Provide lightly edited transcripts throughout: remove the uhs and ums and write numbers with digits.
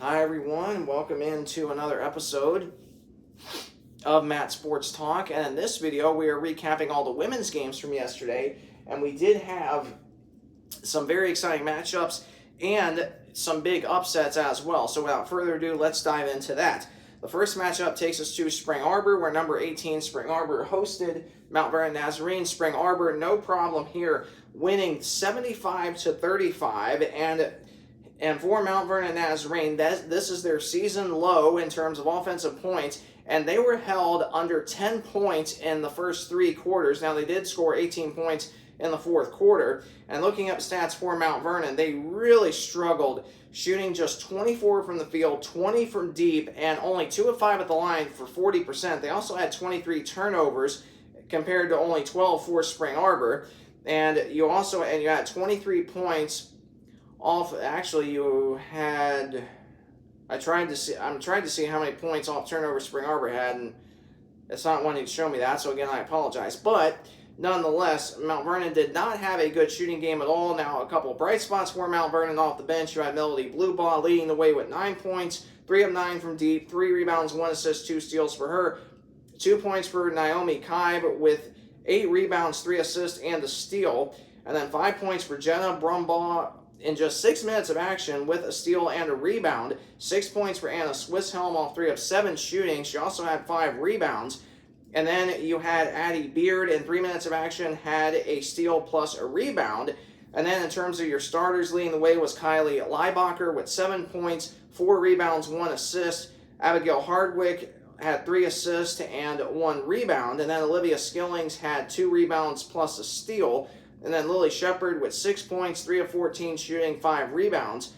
Hi everyone, welcome into another episode of Matt Sports Talk, and in this video we are recapping all the women's games from yesterday, and we did have some very exciting matchups and some big upsets as well. So without further ado, let's dive into that. The first matchup takes us to Spring Arbor, where number 18 Spring Arbor hosted Mount Vernon Nazarene. Spring Arbor, no problem here, winning 75-35, and for Mount Vernon Nazarene, this is their season low in terms of offensive points, and they were held under 10 points in the first three quarters. Now, they did score 18 points in the fourth quarter, and looking up stats for Mount Vernon, they really struggled, shooting just 24 from the field, 20 from deep, and only 2 of 5 at the line for 40%. They also had 23 turnovers compared to only 12 for Spring Arbor, and you had 23 points off. Actually, you had. I'm trying to see how many points off turnover Spring Arbor had, and it's not wanting to show me that. So again, I apologize. But nonetheless, Mount Vernon did not have a good shooting game at all. Now, a couple of bright spots for Mount Vernon off the bench. You had Melody Bluebaugh leading the way with 9 points, 3 of 9 from deep, 3 rebounds, 1 assist, 2 steals for her. 2 points for Naomi Kaib with 8 rebounds, 3 assists, and a steal. And then 5 points for Jenna Brumbaugh in just 6 minutes of action with a steal and a rebound. 6 points for Anna Swisshelm off 3 of 7 shooting. She also had 5 rebounds. And then you had Addie Beard in 3 minutes of action, had a steal plus a rebound. And then in terms of your starters, leading the way was Kylie Leibacher with 7 points, 4 rebounds, 1 assist. Abigail Hardwick had 3 assists and 1 rebound. And then Olivia Skillings had 2 rebounds plus a steal. And then Lily Shepard with 6 points, 3 of 14 shooting, 5 rebounds.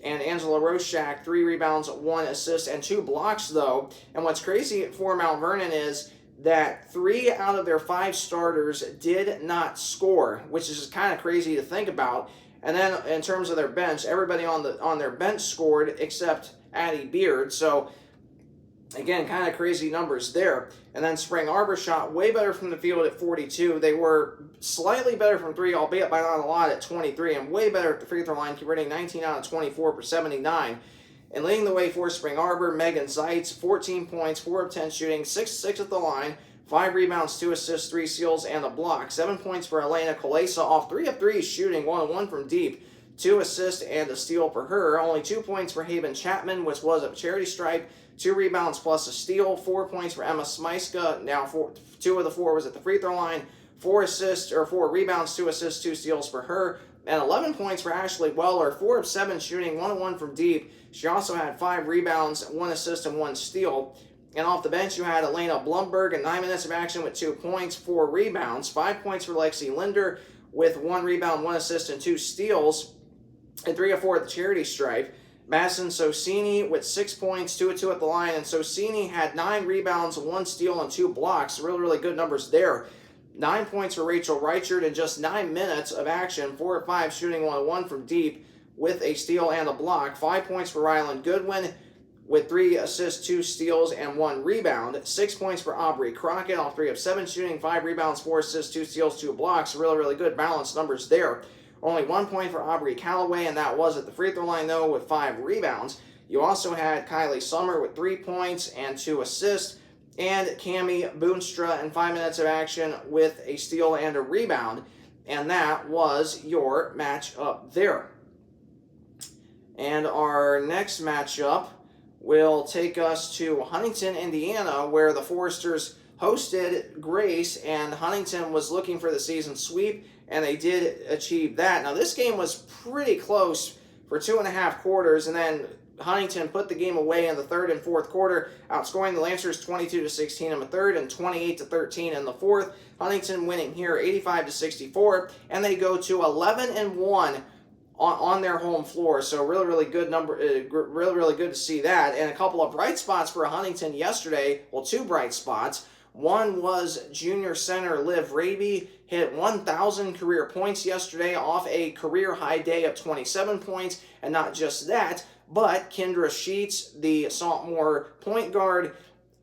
And Angela Roshak, 3 rebounds, 1 assist, and 2 blocks, though. And what's crazy for Mount Vernon is that 3 out of their 5 starters did not score, which is kind of crazy to think about. And then in terms of their bench, everybody on their bench scored except Addie Beard. So again, kind of crazy numbers there. And then Spring Arbor shot way better from the field at 42. They were slightly better from 3, albeit by not a lot, at 23, and way better at the free throw line, converting 19 out of 24 for 79. And leading the way for Spring Arbor, Megan Zeitz, 14 points, 4 of 10 shooting, 6 at the line, 5 rebounds, 2 assists, 3 steals, and a block. 7 points for Elena Kolesa off 3 of 3 shooting, 1 of 1 from deep, 2 assists and a steal for her. Only 2 points for Haven Chapman, which was a charity stripe, 2 rebounds plus a steal, 4 points for Emma Smyska. Now 2 of the 4 was at the free throw line, 4 rebounds, 2 assists, 2 steals for her, and 11 points for Ashley Weller, 4 of 7 shooting, 1 of 1 from deep. She also had 5 rebounds, 1 assist, and 1 steal. And off the bench, you had Elena Blumberg in 9 minutes of action with 2 points, 4 rebounds, 5 points for Lexi Linder with 1 rebound, 1 assist, and 2 steals, and 3 of 4 at the charity stripe. Madison Socini with 6 points, 2 of 2 at the line, and Socini had 9 rebounds, 1 steal, and 2 blocks. Really, really good numbers there. 9 points for Rachel Reichard in just 9 minutes of action, 4 of 5 shooting, 1 of 1 from deep with a steal and a block. 5 points for Rylan Goodwin with 3 assists, 2 steals, and 1 rebound. 6 points for Aubrey Crockett off 3 of 7 shooting, 5 rebounds, 4 assists, 2 steals, 2 blocks. Really, really good balanced numbers there. Only 1 point for Aubrey Calloway, and that was at the free throw line, though, with 5 rebounds. You also had Kylie Summer with 3 points and 2 assists, and Cami Boonstra in 5 minutes of action with a steal and a rebound. And that was your matchup there. And our next matchup will take us to Huntington, Indiana, where the Foresters hosted Grace, and Huntington was looking for the season sweep, and they did achieve that. Now, this game was pretty close for 2.5 quarters, and then Huntington put the game away in the third and fourth quarter, outscoring the Lancers 22-16 in the third and 28-13 in the fourth. Huntington winning here 85-64, and they go to 11-1 on their home floor. So really, really good number. Really, really good to see that. And a couple of bright spots for Huntington yesterday. Well, 2 bright spots. One was junior center Liv Raby hit 1,000 career points yesterday off a career high day of 27 points. And not just that, but Kendra Sheets, the Saltmore point guard,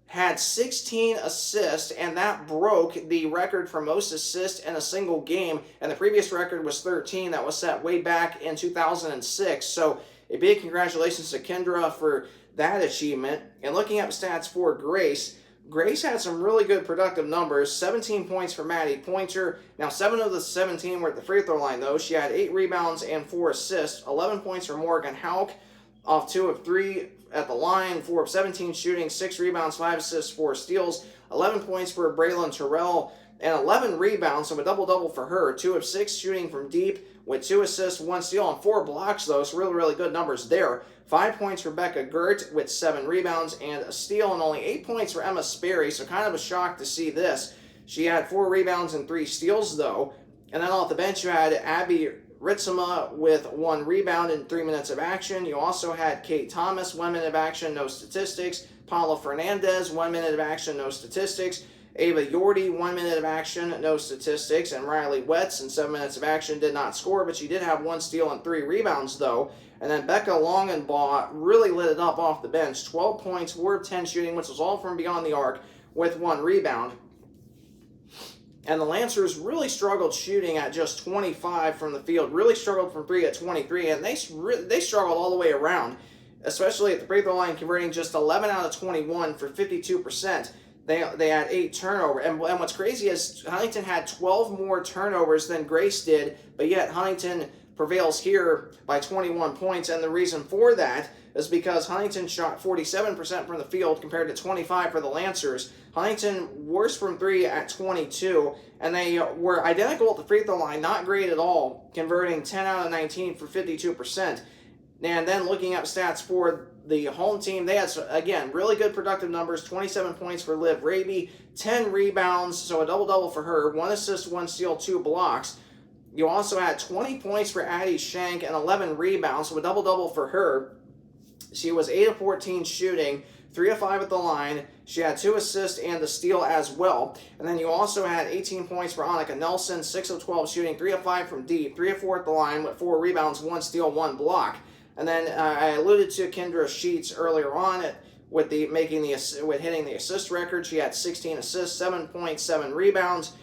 had 16 assists, and that broke the record for most assists in a single game, and the previous record was 13. That was set way back in 2006. So a big congratulations to Kendra for that achievement. And looking at stats for Grace, Grace had some really good productive numbers. 17 points for Maddie Pointer. Now, 7 of the 17 were at the free throw line, though. She had 8 rebounds and 4 assists. 11 points for Morgan Hauk off 2 of 3 at the line. 4 of 17 shooting, 6 rebounds, 5 assists, 4 steals. 11 points for Braylon Terrell and 11 rebounds, so a double-double for her. 2 of 6 shooting from deep with 2 assists, 1 steal, and 4 blocks, though, so really, really good numbers there. 5 points for Becca Gert with 7 rebounds and a steal, and only 8 points for Emma Sperry, so kind of a shock to see this. She had 4 rebounds and 3 steals, though. And then off the bench, you had Abby Ritzema with 1 rebound in 3 minutes of action. You also had Kate Thomas, 1 minute of action, no statistics. Paula Fernandez, 1 minute of action, no statistics. Ava Yordi, 1 minute of action, no statistics. And Riley Wetz, in 7 minutes of action, did not score, but she did have 1 steal and 3 rebounds, though. And then Becca Longenbaugh really lit it up off the bench. 12 points, 4 of 10 shooting, which was all from beyond the arc, with 1 rebound. And the Lancers really struggled shooting at just 25 from the field, really struggled from 3 at 23, and they struggled all the way around, especially at the free throw line, converting just 11 out of 21 for 52%. They had 8 turnovers. And what's crazy is Huntington had 12 more turnovers than Grace did, but yet Huntington prevails here by 21 points. And the reason for that is because Huntington shot 47% from the field compared to 25 for the Lancers. Huntington worse from 3 at 22, and they were identical at the free throw line, not great at all, converting 10 out of 19 for 52%. And then looking at stats for the home team, they had, again, really good productive numbers. 27 points for Liv Raby, 10 rebounds, so a double-double for her, 1 assist, 1 steal, 2 blocks. You also had 20 points for Addie Shank and 11 rebounds, so a double-double for her. She was 8 of 14 shooting, 3 of 5 at the line. She had 2 assists and a steal as well. And then you also had 18 points for Annika Nelson, 6 of 12 shooting, 3 of 5 from deep, 3 of 4 at the line with 4 rebounds, 1 steal, 1 block. And then I alluded to Kendra Sheets earlier on with hitting the assist record. She had 16 assists, 7.7 rebounds.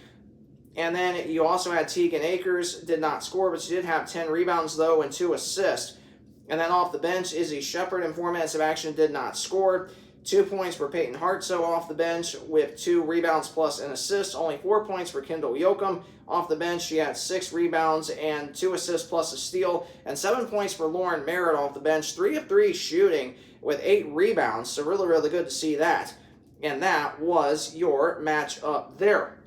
And then you also had Tegan Akers, did not score, but she did have 10 rebounds though and 2 assists. And then off the bench, Izzy Shepard in 4 minutes of action did not score. 2 points for Peyton Hartsoe off the bench with 2 rebounds plus an assist. Only 4 points for Kendall Yoakum. Off the bench, she had 6 rebounds and 2 assists plus a steal. And 7 points for Lauren Merritt off the bench. 3 of 3 shooting with 8 rebounds. So really, really good to see that. And that was your matchup there.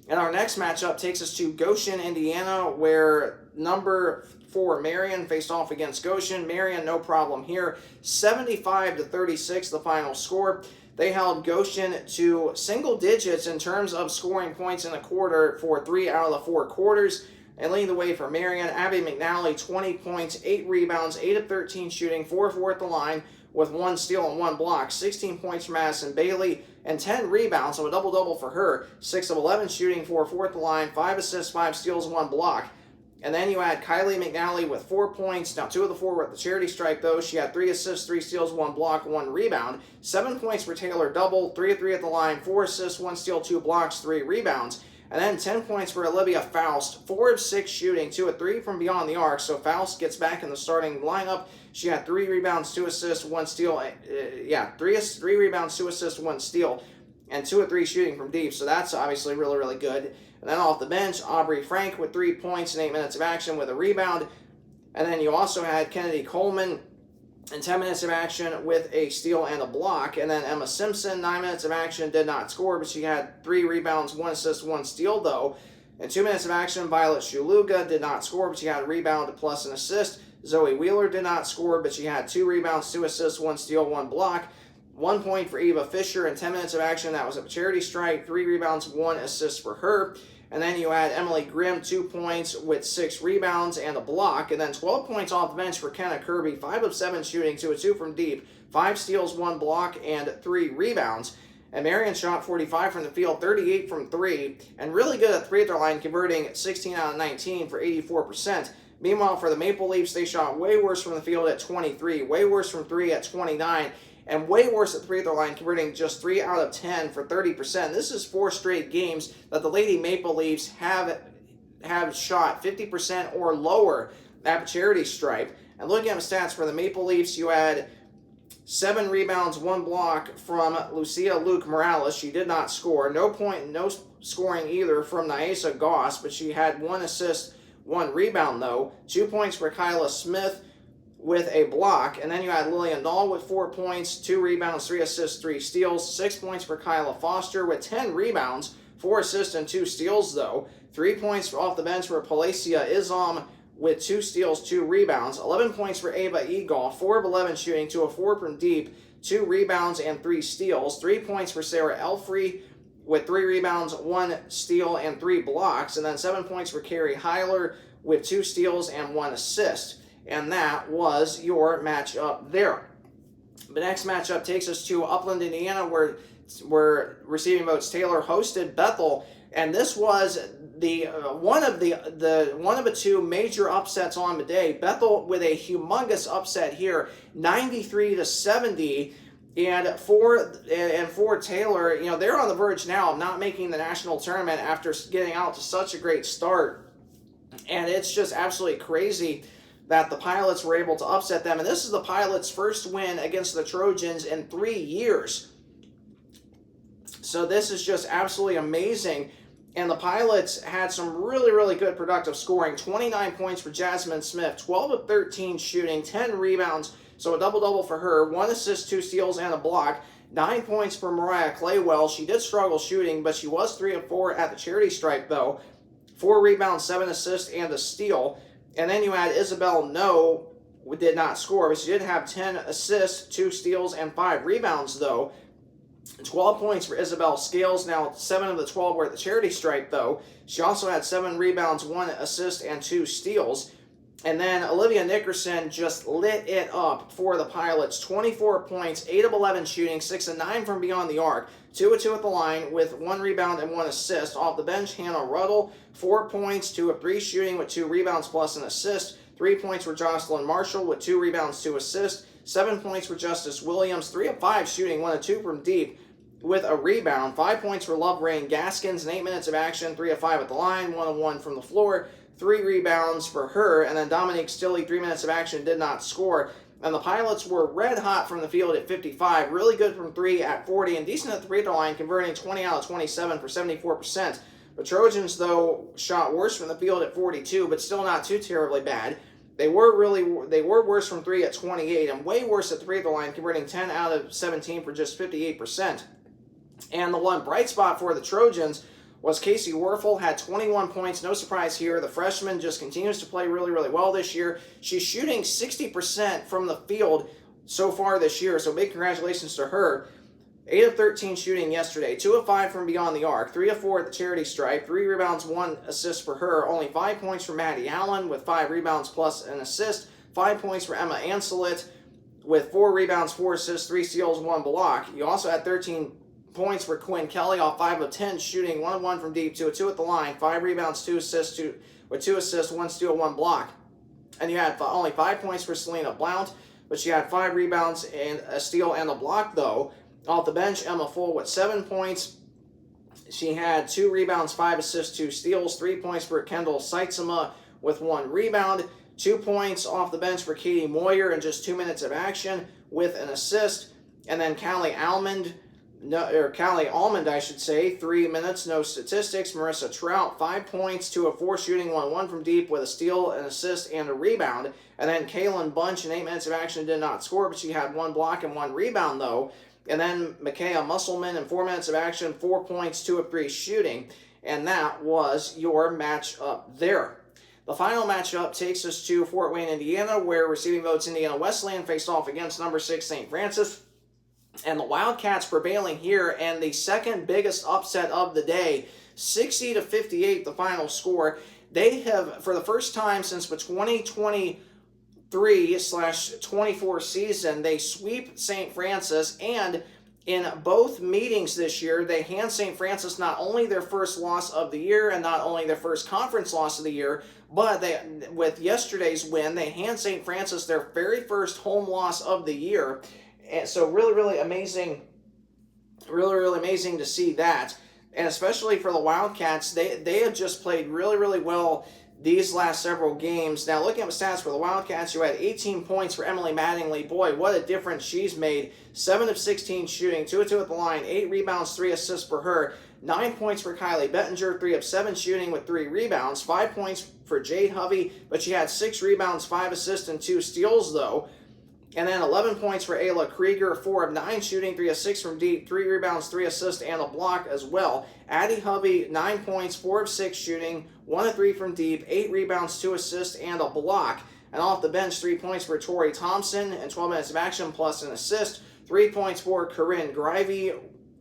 And our next matchup takes us to Goshen, Indiana, where number 4 Marion faced off against Goshen. Marion, no problem here. 75-36, the final score. They held Goshen to single digits in terms of scoring points in a quarter for 3 out of the 4 quarters. And leading the way for Marion, Abby McNally, 20 points, 8 rebounds, 8 of 13 shooting, 4 of 4 at the line with 1 steal and 1 block. 16 points for Madison Bailey and 10 rebounds, so a double-double for her. 6 of 11 shooting, 4 of 4 at the line, 5 assists, 5 steals, 1 block. And then you had Kylie McNally with 4 points. Now, 2 of the 4 were at the charity stripe, though. She had 3 assists, 3 steals, 1 block, 1 rebound. 7 points for Taylor Double, 3 of 3 at the line, 4 assists, 1 steal, 2 blocks, 3 rebounds. And then 10 points for Olivia Faust, 4 of 6 shooting, 2 of 3 from beyond the arc. So Faust gets back in the starting lineup. She had 3 rebounds, 2 assists, 1 steal. 3 rebounds, 2 assists, 1 steal, and 2 of 3 shooting from deep. So that's obviously really, really good. And then off the bench, Aubrey Frank with 3 points in 8 minutes of action with a rebound. And then you also had Kennedy Coleman in 10 minutes of action with a steal and a block. And then Emma Simpson, 9 minutes of action, did not score, but she had 3 rebounds, 1 assist, 1 steal, though. In 2 minutes of action, Violet Shuluga did not score, but she had a rebound plus an assist. Zoe Wheeler did not score, but she had 2 rebounds, 2 assists, 1 steal, 1 block. 1 point for Eva Fisher in 10 minutes of action. That was a charity strike. 3 rebounds, 1 assist for her. And then you had Emily Grimm, 2 points with 6 rebounds and a block. And then 12 points off the bench for Kenna Kirby, 5 of 7 shooting, 2 of 2 from deep, 5 steals, 1 block, and 3 rebounds. And Marion shot 45 from the field, 38 from 3, and really good at the free throw line, converting 16 out of 19 for 84%. Meanwhile, for the Maple Leafs, they shot way worse from the field at 23, way worse from 3 at 29, and way worse at the free throw line, converting just 3 out of 10 for 30%. This is 4 straight games that the Lady Maple Leafs have shot 50% or lower at the charity stripe. And looking at the stats for the Maple Leafs, you had 7 rebounds, 1 block from Luke Morales. She did not score. No scoring either from Nyasa Goss, but she had 1 assist, 1 rebound though. 2 points for Kyla Smith with a block. And then you had Lillian Dahl with 4 points, 2 rebounds, 3 assists, 3 steals. 6 points for Kyla Foster with 10 rebounds, 4 assists, and 2 steals though. 3 points off the bench for Palacia Izom with 2 steals, 2 rebounds. 11 points for Ava Eagle, 4 of 11 shooting, 2 of 4 from deep, 2 rebounds, and 3 steals. 3 points for Sarah Elfrey with 3 rebounds, 1 steal, and 3 blocks. And then 7 points for Carrie Heiler with 2 steals and 1 assist. And that was your matchup there. The next matchup takes us to Upland, Indiana, where Receiving Votes Taylor hosted Bethel. And this was the one of the 2 major upsets on the day. Bethel with a humongous upset here, 93-70, and for Taylor, you know, they're on the verge now of not making the national tournament after getting out to such a great start, and it's just absolutely crazy that the Pilots were able to upset them. And this is the Pilots' first win against the Trojans in 3 years. So this is just absolutely amazing. And the Pilots had some really, really good productive scoring. 29 points for Jasmine Smith, 12 of 13 shooting, 10 rebounds, so a double-double for her, 1 assist, 2 steals, and a block. 9 points for Mariah Claywell. She did struggle shooting, but she was 3 of 4 at the charity stripe, though. 4 rebounds, 7 assists, and a steal. And then you had Isabel No, who did not score, but she did have 10 assists, 2 steals, and 5 rebounds, though. 12 points for Isabel Scales. Now, 7 of the 12 were at the charity stripe, though. She also had 7 rebounds, 1 assist, and 2 steals. And then Olivia Nickerson just lit it up for the Pilots. 24 points, 8 of 11 shooting, 6 of 9 from beyond the arc. 2 of 2 at the line with 1 rebound and 1 assist. Off the bench, Hannah Ruddle, 4 points, 2 of 3 shooting with 2 rebounds plus an assist. 3 points for Jocelyn Marshall with 2 rebounds, 2 assists. 7 points for Justice Williams, 3 of 5 shooting, 1 of 2 from deep with a rebound. 5 points for Love Rain Gaskins in 8 minutes of action, 3 of 5 at the line, 1 of 1 from the floor. 3 rebounds for her, and then Dominique Stilley, 3 minutes of action, did not score. And the Pilots were red hot from the field at 55, really good from 3 at 40, and decent at the free throw line, converting 20 out of 27 for 74%. The Trojans, though, shot worse from the field at 42, but still not too terribly bad. They were worse from 3 at 28, and way worse at the free throw line, converting 10 out of 17 for just 58%. And the one bright spot for the Trojans was Casey Werfel, had 21 points. No surprise here. The freshman just continues to play really, really well this year. She's shooting 60% from the field so far this year, so big congratulations to her. 8 of 13 shooting yesterday, 2 of 5 from beyond the arc, 3 of 4 at the charity stripe, 3 rebounds, 1 assist for her. Only 5 points for Maddie Allen with 5 rebounds plus an assist. 5 points for Emma Anselit with 4 rebounds, 4 assists, 3 steals, 1 block. You also had 13 points for Quinn Kelly off 5 of 10 shooting, 1 of 1 from deep, 2 of 2 at the line, 5 rebounds, 2 assists, 1 steal, 1 block. And you had only 5 points for Selena Blount, but she had 5 rebounds and a steal and a block, though. Off the bench, Emma Full with 7 points. She had 2 rebounds, 5 assists, 2 steals, 3 points for Kendall Seitzema with 1 rebound. 2 points off the bench for Katie Moyer in just 2 minutes of action with an assist. And then Callie Almond, 3 minutes, no statistics. Marissa Trout, 5 points, 2 of 4 shooting, 1 of 1 from deep with a steal, an assist, and a rebound. And then Kaylin Bunch in 8 minutes of action did not score, but she had 1 block and 1 rebound, though. And then Micaiah Musselman in 4 minutes of action, 4 points, 2 of 3 shooting. And that was your matchup there. The final matchup takes us to Fort Wayne, Indiana, where Receiving Votes Indiana Wesleyan faced off against number 6 St. Francis. And the Wildcats prevailing here, and the second biggest upset of the day, 60-58, the final score. They have, for the first time since the 2023/24 season, they sweep St. Francis, and in both meetings this year, they hand St. Francis not only their first loss of the year and not only their first conference loss of the year, but with yesterday's win, they hand St. Francis their very first home loss of the year. And so really amazing to see that. And especially for the Wildcats, they have just played really well these last several games. Now, looking at the stats for the Wildcats, you had 18 points for Emily Mattingly. Boy, what a difference she's made. 7 of 16 shooting, 2 of 2 at the line, 8 rebounds, 3 assists for her. 9 points for Kylie Bettinger, 3 of 7 shooting with 3 rebounds. 5 points for Jade Hovey, but she had 6 rebounds, 5 assists, and 2 steals, though. And then 11 points for Ayla Krieger, 4 of 9 shooting, 3 of 6 from deep, 3 rebounds, 3 assists, and a block as well. Addie Hovey, 9 points, 4 of 6 shooting, 1 of 3 from deep, 8 rebounds, 2 assists, and a block. And off the bench, 3 points for Tori Thompson and 12 minutes of action plus an assist. 3 points for Corinne Grivey,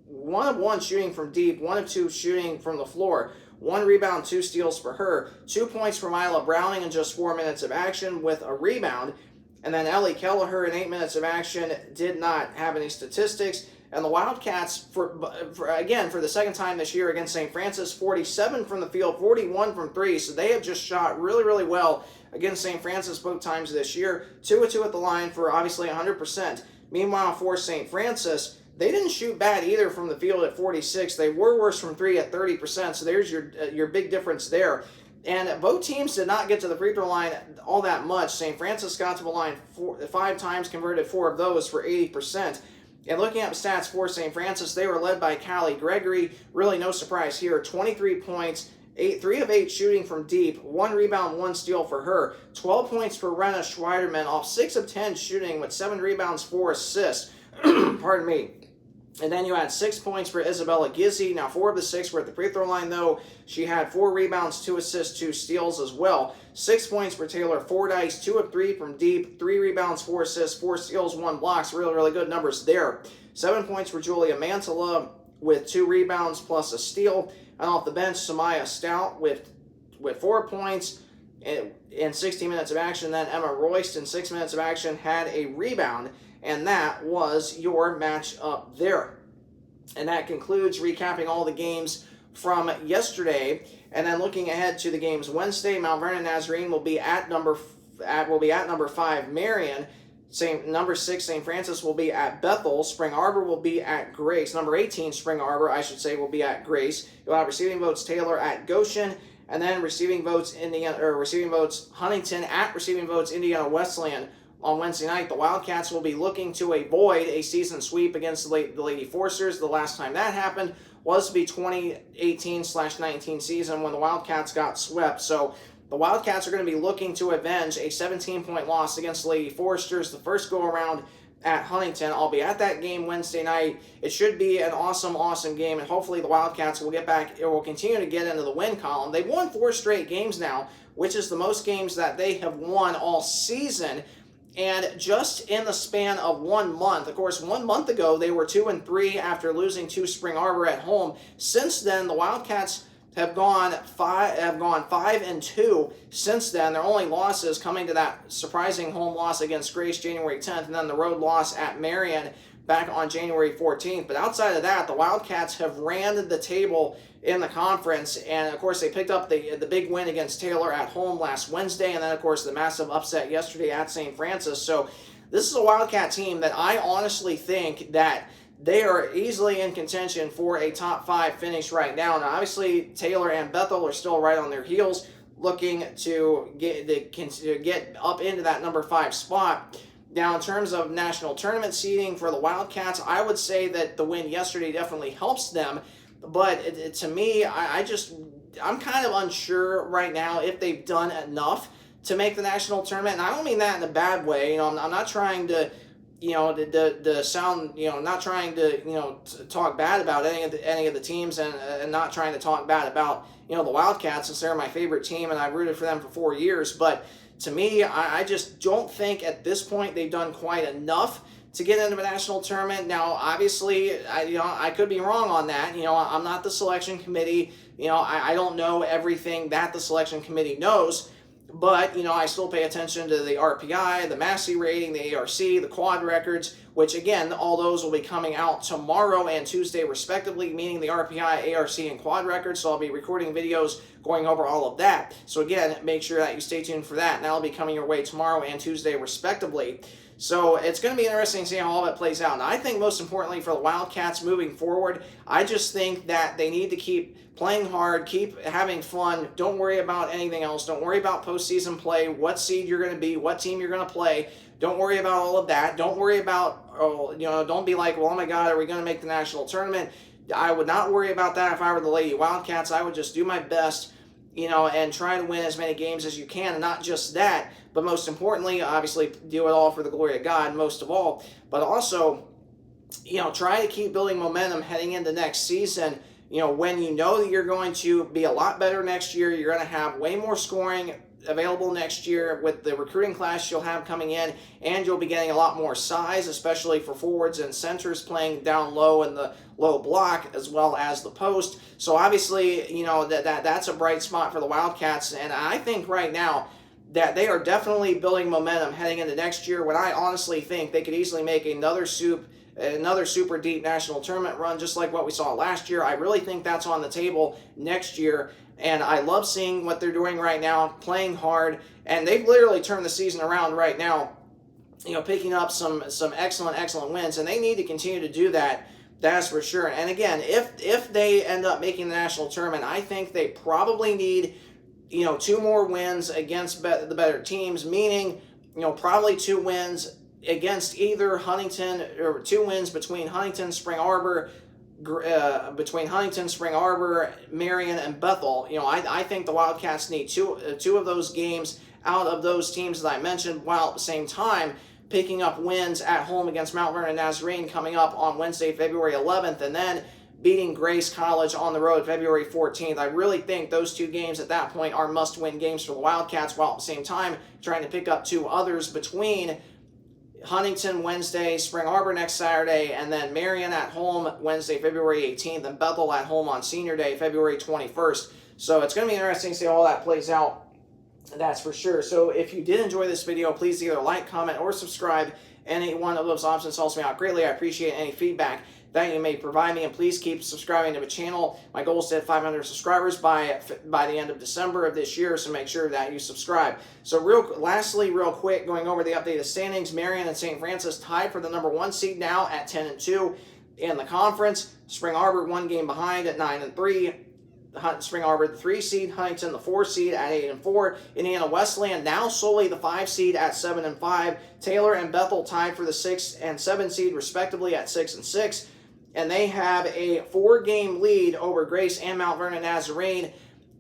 1 of 1 shooting from deep, 1 of 2 shooting from the floor. 1 rebound, 2 steals for her. 2 points for Mila Browning in just 4 minutes of action with a rebound. And then Ellie Kelleher in 8 minutes of action did not have any statistics. And the Wildcats, for the second time this year against St. Francis, 47 from the field, 41 from 3. So they have just shot really, really well against St. Francis both times this year. 2 of 2 at the line for obviously 100%. Meanwhile, for St. Francis, they didn't shoot bad either from the field at 46. They were worse from 3 at 30%. So there's your big difference there. And both teams did not get to the free throw line all that much. St. Francis got to the line 5 times, converted 4 of those for 80%. And looking at the stats for St. Francis, they were led by Callie Gregory. Really no surprise here. 23 points, 3 of 8 shooting from deep, 1 rebound, 1 steal for her. 12 points for Renna Schweiderman off 6 of 10 shooting with 7 rebounds, 4 assists. Pardon me. And then you had 6 points for Isabella Gizzi. Now 4 of the 6 were at the free throw line, though. She had 4 rebounds, 2 assists, 2 steals as well. 6 points for Taylor Fordyce, 2 of 3 from deep, 3 rebounds, 4 assists, 4 steals, 1 blocks. Really, really good numbers there. 7 points for Julia Mantala with 2 rebounds plus a steal. And off the bench, Samaya Stout with 4 points in 16 minutes of action. Then Emma Royst in 6 minutes of action had a rebound. And that was your matchup there. And that concludes recapping all the games from yesterday. And then looking ahead to the games Wednesday, Mount Vernon Nazarene will be at number 5 Marion. Number 6 St. Francis will be at Bethel. Spring Arbor will be at Grace. Number 18 Spring Arbor, I should say, will be at Grace. You'll have receiving votes Taylor at Goshen, and then receiving votes Huntington at receiving votes Indiana Wesleyan. On Wednesday night, the Wildcats will be looking to avoid a season sweep against the Lady Forcers. The last time that happened was the 2018-19 season when the Wildcats got swept. So the Wildcats are going to be looking to avenge a 17-point loss against the Lady Foresters the first go-around at Huntington. I'll be at that game Wednesday night. It should be an awesome, awesome game, and hopefully the Wildcats will get back or will continue to get into the win column. They've won 4 straight games now, which is the most games that they have won all season. And just in the span of 1 month, of course, 1 month ago, they were 2-3 after losing to Spring Arbor at home. Since then, the Wildcats have gone 5-2 since then. Their only losses coming to that surprising home loss against Grace January 10th, and then the road loss at Marion back on January 14th. But outside of that, the Wildcats have ran the table in the conference, and of course they picked up the big win against Taylor at home last Wednesday, and then of course the massive upset yesterday at St. Francis. So this is a Wildcat team that I honestly think that they are easily in contention for a top 5 finish right now. Now obviously Taylor and Bethel are still right on their heels, looking to get up into that number 5 spot. Now, in terms of national tournament seeding for the Wildcats, I would say that the win yesterday definitely helps them. But to me, I'm kind of unsure right now if they've done enough to make the national tournament. And I don't mean that in a bad way. I'm not trying to, not trying to, talk bad about any of the teams, and not trying to talk bad about, the Wildcats, since they're my favorite team and I've rooted for them for 4 years. But to me, I just don't think at this point they've done quite enough to get into a national tournament. Now, obviously, I could be wrong on that. I'm not the selection committee. I don't know everything that the selection committee knows. But, I still pay attention to the RPI, the Massey rating, the ARC, the quad records, which, again, all those will be coming out tomorrow and Tuesday, respectively, meaning the RPI, ARC, and quad records. So I'll be recording videos going over all of that. So, again, make sure that you stay tuned for that. And that'll be coming your way tomorrow and Tuesday, respectively. So it's going to be interesting to see how all that plays out. And I think most importantly for the Wildcats moving forward, I just think that they need to keep playing hard, keep having fun. Don't worry about anything else. Don't worry about postseason play, what seed you're going to be, what team you're going to play. Don't worry about all of that. Don't worry about, don't be like, well, oh my God, are we going to make the national tournament? I would not worry about that if I were the Lady Wildcats. I would just do my best, and try to win as many games as you can. And not just that, but most importantly, obviously, do it all for the glory of God, most of all. But also, try to keep building momentum heading into next season. When you know that you're going to be a lot better next year, you're going to have way more scoring available next year with the recruiting class you'll have coming in, and you'll be getting a lot more size, especially for forwards and centers playing down low in the low block as well as the post. So obviously, that's a bright spot for the Wildcats, and I think right now that they are definitely building momentum heading into next year, when I honestly think they could easily make another super deep national tournament run, just like what we saw last year. I really think that's on the table next year, and I love seeing what they're doing right now, playing hard, and they've literally turned the season around right now, picking up some excellent wins, and they need to continue to do that. That's for sure. And again, if they end up making the national tournament, I think they probably need 2 more wins against the better teams, meaning probably 2 wins against either Huntington, or 2 wins between Huntington, Spring Arbor, Marion, and Bethel. I think the Wildcats need two of those games out of those teams that I mentioned, while at the same time picking up wins at home against Mount Vernon Nazarene coming up on Wednesday, February 11th, and then beating Grace College on the road February 14th. I really think those 2 games at that point are must-win games for the Wildcats, while at the same time trying to pick up 2 others between Huntington Wednesday, Spring Arbor next Saturday, and then Marion at home Wednesday, February 18th, and Bethel at home on Senior Day, February 21st. So it's going to be interesting to see how all that plays out. That's for sure. So if you did enjoy this video, please either like, comment, or subscribe. Any one of those options helps me out greatly. I appreciate any feedback that you may provide me, and please keep subscribing to the channel. My goal is to hit 500 subscribers by the end of December of this year, so make sure that you subscribe. So lastly, real quick, going over the updated standings, Marion and St. Francis tied for the number 1 seed now at 10-2 in the conference. Spring Arbor 1 game behind at 9-3. Spring Arbor the 3 seed, Huntington the 4 seed at 8-4, Indiana Wesleyan now solely the 5 seed at 7-5, Taylor and Bethel tied for the 6 and 7 seed respectively at 6-6, and they have a 4-game lead over Grace and Mount Vernon Nazarene,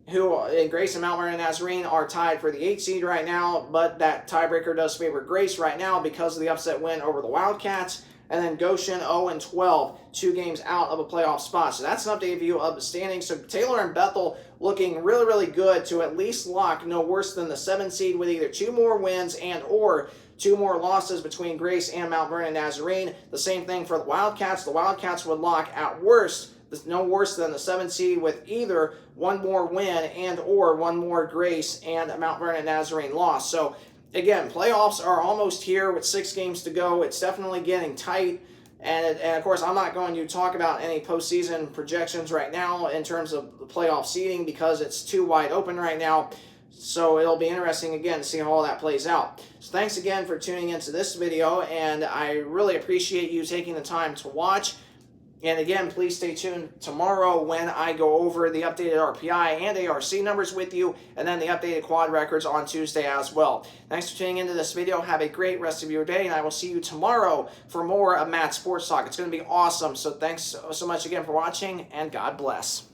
Grace and Mount Vernon Nazarene are tied for the 8 seed right now, but that tiebreaker does favor Grace right now because of the upset win over the Wildcats. And then Goshen 0-12, 2 games out of a playoff spot. So that's an updated view of the standings. So Taylor and Bethel looking really good to at least lock no worse than the 7 seed, with either 2 more wins and or 2 more losses between Grace and Mount Vernon Nazarene. The same thing for the Wildcats. The Wildcats would lock at worst no worse than the 7 seed, with either 1 more win and or 1 more Grace and Mount Vernon Nazarene loss. So again, playoffs are almost here with 6 games to go. It's definitely getting tight. And of course, I'm not going to talk about any postseason projections right now in terms of the playoff seeding because it's too wide open right now. So it'll be interesting, again, to see how all that plays out. So thanks again for tuning into this video, and I really appreciate you taking the time to watch. And again, please stay tuned tomorrow when I go over the updated RPI and ARC numbers with you, and then the updated quad records on Tuesday as well. Thanks for tuning into this video. Have a great rest of your day, and I will see you tomorrow for more of Matt's Sports Talk. It's going to be awesome. So thanks so much again for watching, and God bless.